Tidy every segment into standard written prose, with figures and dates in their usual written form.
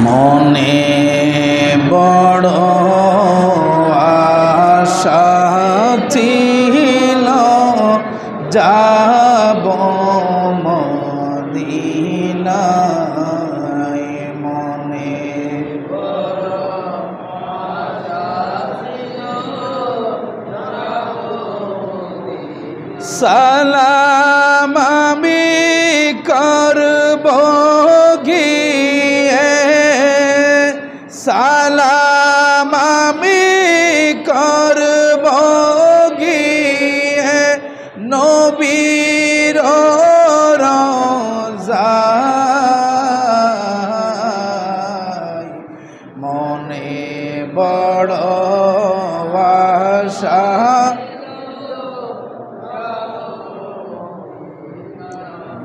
মনে বড় আশা ছিল যাব মদিনায়, মনে সালাম আমি করব গিয়ে, সালাম আমি করব গিয়ে নবীর রওজায়, মনে বড় আশা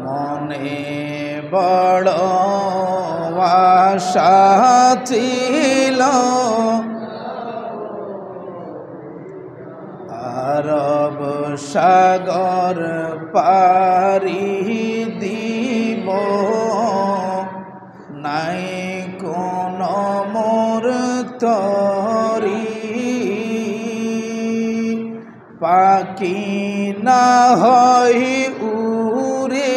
মনে বড় আশা ছিল আরব সাগর পারি দিব, নাই কোন মোর তরি পাখি না হয় উড়ে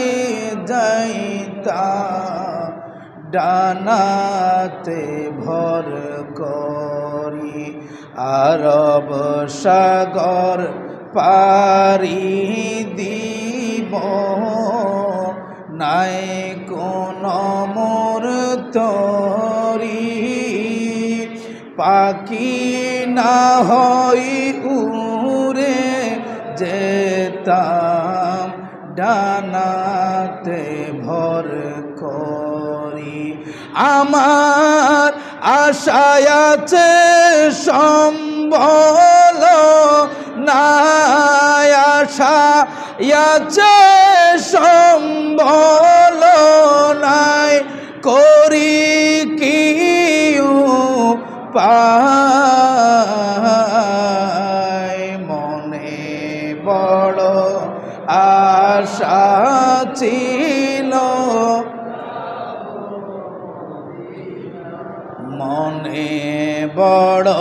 যাইতা ডানাতে ভর করি, আরব সাগর পারি দিব, নাই কোন মোর তরি পাখি না হই উড়ে যেতাম ডানাতে ভর করি। আমার আশায় আছে সম্বল নাই, আশায় আছে সম্বল নাই, করি কি উপায়, মনে বড় আশা ছিল মনে বড়